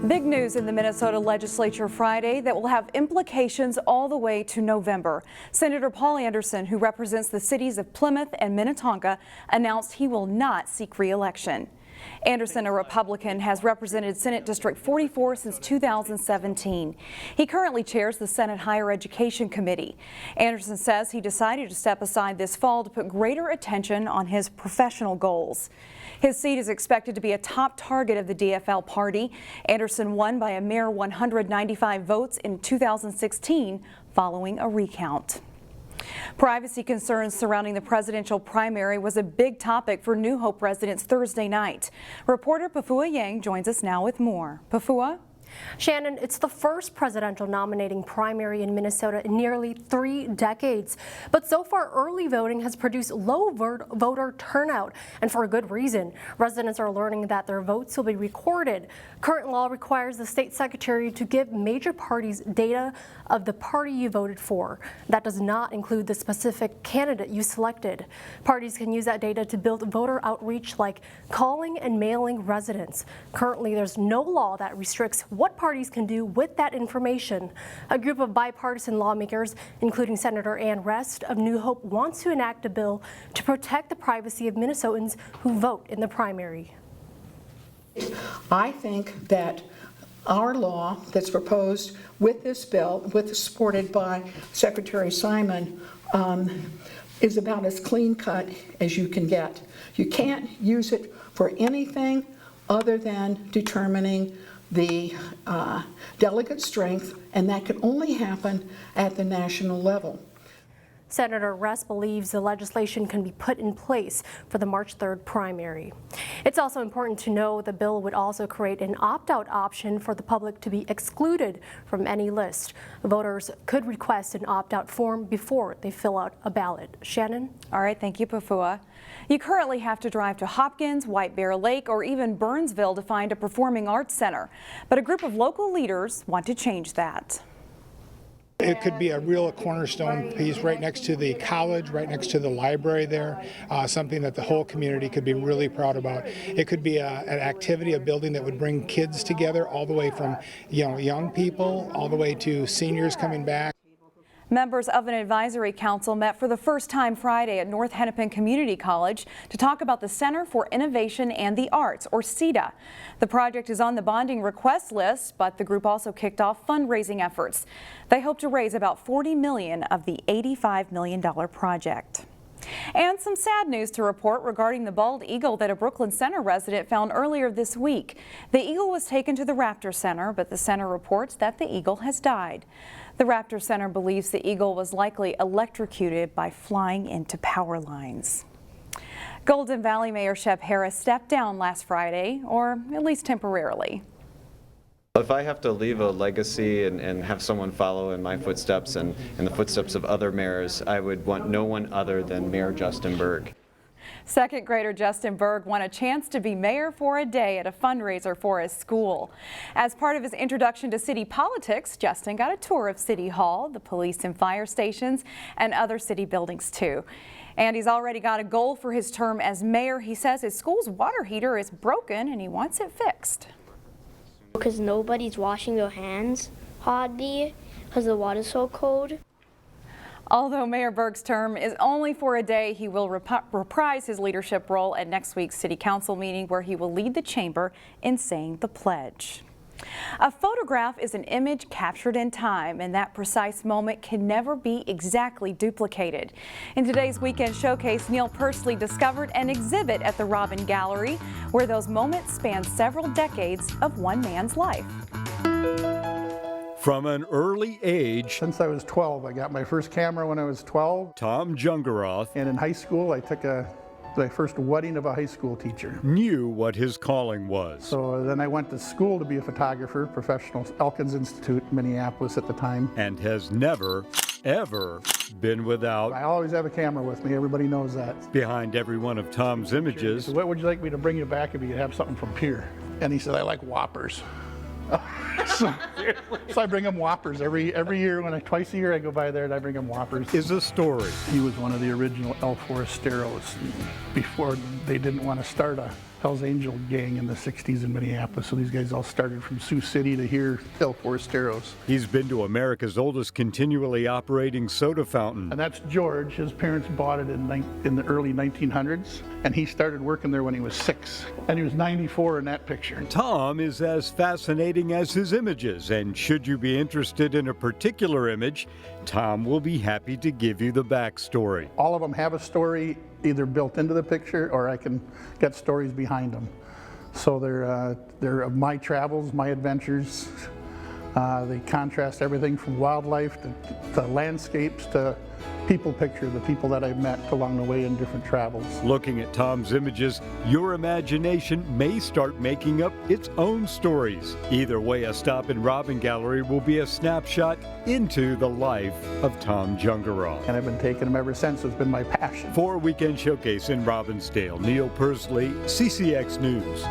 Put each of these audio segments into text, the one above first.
Big news in the Minnesota legislature Friday that will have implications all the way to November. Senator Paul Anderson, who represents the cities of Plymouth and Minnetonka, announced he will not seek re-election. Anderson, a Republican, has represented Senate District 44 since 2017. He currently chairs the Senate Higher Education Committee. Anderson says he decided to step aside this fall to put greater attention on his professional goals. His seat is expected to be a top target of the DFL party. Anderson won by a mere 195 votes in 2016 following a recount. Privacy concerns surrounding the presidential primary was a big topic for New Hope residents Thursday night. Reporter Pafua Yang joins us now with more. Pafua? Shannon, it's the first presidential nominating primary in Minnesota in nearly 3 decades. But so far, early voting has produced low voter turnout, and for a good reason. Residents are learning that their votes will be recorded. Current law requires the state secretary to give major parties data of the party you voted for. That does not include the specific candidate you selected. Parties can use that data to build voter outreach like calling and mailing residents. Currently, there's no law that restricts what parties can do with that information. A group of bipartisan lawmakers, including Senator Ann Rest of New Hope, wants to enact a bill to protect the privacy of Minnesotans who vote in the primary. I think that our law that's proposed with this bill, supported by Secretary Simon, is about as clean cut as you can get. You can't use it for anything other than determining the delegate strength, and that can only happen at the national level. Senator Rest believes the legislation can be put in place for the March 3rd primary. It's also important to know the bill would also create an opt-out option for the public to be excluded from any list. Voters could request an opt-out form before they fill out a ballot. Shannon? All right, thank you, Pafua. You currently have to drive to Hopkins, White Bear Lake, or even Burnsville to find a performing arts center. But a group of local leaders want to change that. It could be a real cornerstone piece right next to the college, right next to the library there, something that the whole community could be really proud about. It could be an activity, a building that would bring kids together all the way from young people all the way to seniors coming back. Members of an advisory council met for the first time Friday at North Hennepin Community College to talk about the Center for Innovation and the Arts, or CITA. The project is on the bonding request list, but the group also kicked off fundraising efforts. They hope to raise about $40 million of the $85 million project. And some sad news to report regarding the bald eagle that a Brooklyn Center resident found earlier this week. The eagle was taken to the Raptor Center, but the center reports that the eagle has died. The Raptor Center believes the eagle was likely electrocuted by flying into power lines. Golden Valley Mayor Shep Harris stepped down last Friday, or at least temporarily. If I have to leave a legacy and have someone follow in my footsteps and in the footsteps of other mayors, I would want no one other than Mayor Justin Berg. Second grader Justin Berg won a chance to be mayor for a day at a fundraiser for his school. As part of his introduction to city politics, Justin got a tour of City Hall, the police and fire stations, and other city buildings too. And he's already got a goal for his term as mayor. He says his school's water heater is broken and he wants it fixed. Because nobody's washing their hands hardly because the water's so cold. Although Mayor Berg's term is only for a day, he will reprise his leadership role at next week's City Council meeting, where he will lead the chamber in saying the pledge. A photograph is an image captured in time, and that precise moment can never be exactly duplicated. In today's weekend showcase, Neil Persley discovered an exhibit at the Robbin Gallery where those moments span several decades of one man's life. From an early age, since I was 12, I got my first camera when I was 12. Tom Jungeroth, And in high school, I took my first wedding of a high school teacher. Knew what his calling was. So then I went to school to be a photographer, professional, Elkins Institute, Minneapolis at the time. And has never, ever been without. I always have a camera with me, everybody knows that. Behind every one of Tom's images. So what would you like me to bring you back if you have something from Pier? And he said, I like Whoppers. So So I bring him Whoppers every year. Twice a year I go by there and I bring him Whoppers. Is a story. He was one of the original El Forasteros before they didn't want to start a Hell's Angel gang in the 60s in Minneapolis. So these guys all started from Sioux City to here, El Forasteros. He's been to America's oldest continually operating soda fountain. And that's George. His parents bought it in the early 1900s. And he started working there when he was 6. And he was 94 in that picture. Tom is as fascinating as his images, and should you be interested in a particular image, Tom will be happy to give you the backstory. All of them have a story either built into the picture or I can get stories behind them. So they're my travels, my adventures. They contrast everything from wildlife to landscapes to people picture, the people that I've met along the way in different travels. Looking at Tom's images, your imagination may start making up its own stories. Either way, a stop in Robbin Gallery will be a snapshot into the life of Tom Jungeroth. And I've been taking them ever since. It's been my passion. For Weekend Showcase in Robbinsdale, Neil Persley, CCX News.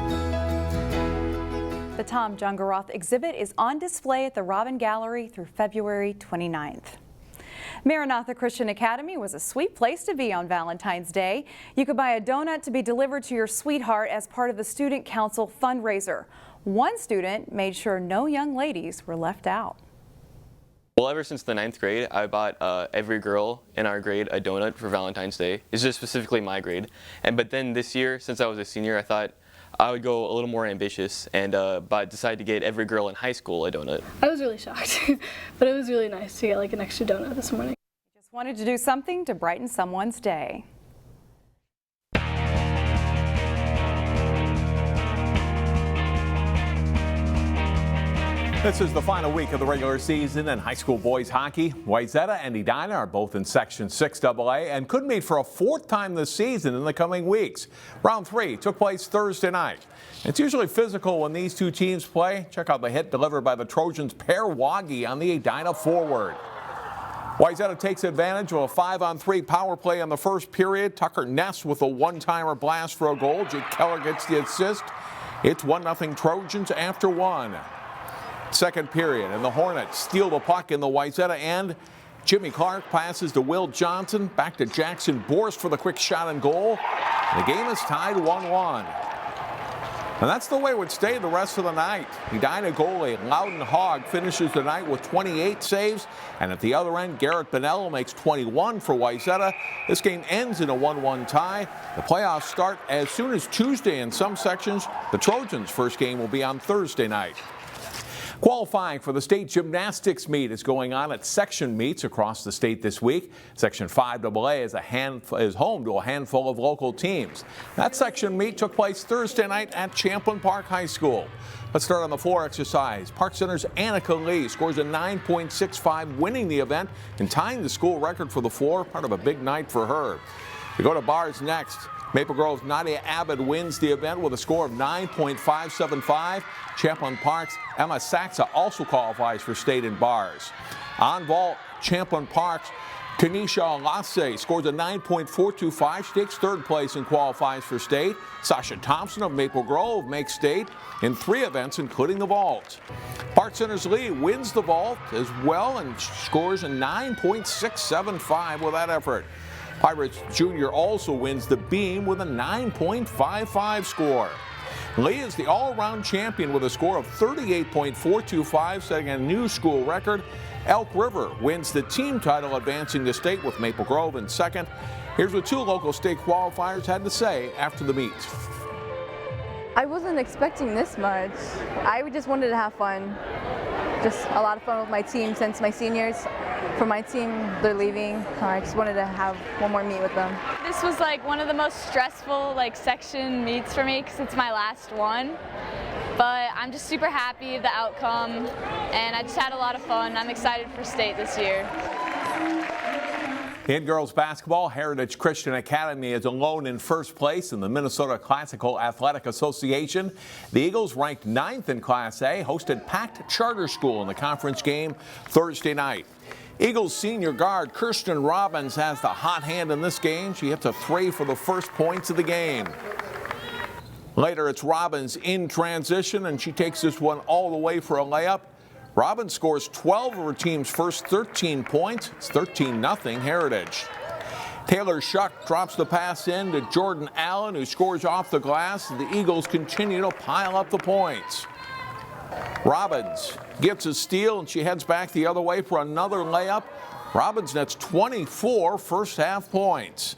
The Tom Jungeroth exhibit is on display at the Robbin Gallery through February 29th. Maranatha Christian Academy was a sweet place to be on Valentine's Day. You could buy a donut to be delivered to your sweetheart as part of the Student Council fundraiser. One student made sure no young ladies were left out. Well, ever since the 9th grade, I bought every girl in our grade a donut for Valentine's Day. It's just specifically my grade. But then this year, since I was a senior, I thought I would go a little more ambitious and decided to get every girl in high school a donut. I was really shocked, but it was really nice to get like an extra donut this morning. Just wanted to do something to brighten someone's day. This is the final week of the regular season in high school boys hockey. Wayzata and Edina are both in Section 6AA and could meet for a 4th time this season in the coming weeks. Round 3 took place Thursday night. It's usually physical when these two teams play. Check out the hit delivered by the Trojans' Per Wagi on the Edina forward. Wayzata takes advantage of a 5-on-3 power play in the first period. Tucker Ness with a one-timer blast for a goal. Jake Keller gets the assist. It's 1-0 Trojans after 1. Second period, and the Hornets steal the puck in the Wayzata end. Jimmy Clark passes to Will Johnson, back to Jackson Borst for the quick shot and goal. The game is tied 1-1. And that's the way it would stay the rest of the night. Edina goalie Loudon Hogg finishes the night with 28 saves, and at the other end, Garrett Bonnell makes 21 for Wayzata. This game ends in a 1-1 tie. The playoffs start as soon as Tuesday in some sections. The Trojans' first game will be on Thursday night. Qualifying for the state gymnastics meet is going on at section meets across the state this week. Section 5AA is home to a handful of local teams. That section meet took place Thursday night at Champlin Park High School. Let's start on the floor exercise. Park Center's Annika Lee scores a 9.65, winning the event and tying the school record for the floor, part of a big night for her. We go to bars next. Maple Grove's Nadia Abbott wins the event with a score of 9.575. Champlin Park's Emma Saxa also qualifies for state in bars. On vault, Champlin Park's Kanisha Lasse scores a 9.425. She takes 3rd place and qualifies for state. Sasha Thompson of Maple Grove makes state in 3 events, including the vault. Park Center's Lee wins the vault as well and scores a 9.675 with that effort. Pirates Jr. also wins the beam with a 9.55 score. Lee is the all-around champion with a score of 38.425, setting a new school record. Elk River wins the team title, advancing to state with Maple Grove in 2nd. Here's what 2 local state qualifiers had to say after the meet. I wasn't expecting this much. I just wanted to have fun. Just a lot of fun with my team since my seniors. For my team, they're leaving. I just wanted to have one more meet with them. This was like one of the most stressful section meets for me because it's my last one. But I'm just super happy with the outcome and I just had a lot of fun. I'm excited for state this year. In girls basketball, Heritage Christian Academy is alone in 1st place in the Minnesota Classical Athletic Association. The Eagles, ranked 9th in Class A, hosted Pact Charter School in the conference game Thursday night. Eagles senior guard Kirsten Robbins has the hot hand in this game. She hits a 3 for the first points of the game. Later, it's Robbins in transition, and she takes this one all the way for a layup. Robbin scores 12 of her team's first 13 points. It's 13-0 Heritage. Taylor Shuck drops the pass in to Jordan Allen, who scores off the glass. The Eagles continue to pile up the points. Robbins gets a steal, and she heads back the other way for another layup. Robbins nets 24 first-half points.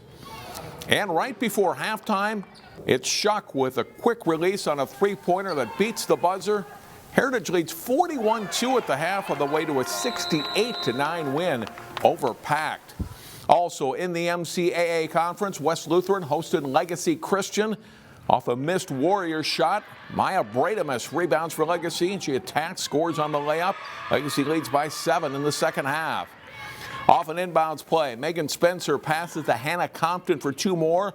And right before halftime, it's Shuck with a quick release on a three-pointer that beats the buzzer. Heritage leads 41-2 at the half on the way to a 68-9 win over Pact. Also in the MCAA conference, West Lutheran hosted Legacy Christian. Off a missed Warrior shot, Maya Bradamus rebounds for Legacy, and she attacks, scores on the layup. Legacy leads by 7 in the second half. Off an inbounds play, Megan Spencer passes to Hannah Compton for 2 more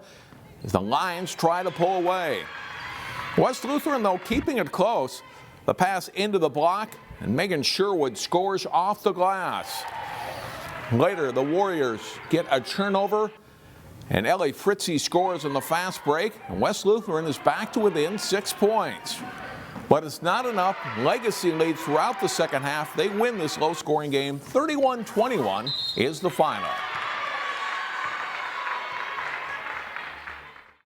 as the Lions try to pull away. West Lutheran, though, keeping it close. The pass into the block, and Megan Sherwood scores off the glass. Later, the Warriors get a turnover, and Ellie Fritzie scores on the fast break, and West Lutheran is back to within 6 points. But it's not enough. Legacy leads throughout the second half. They win this low-scoring game. 31-21 is the final.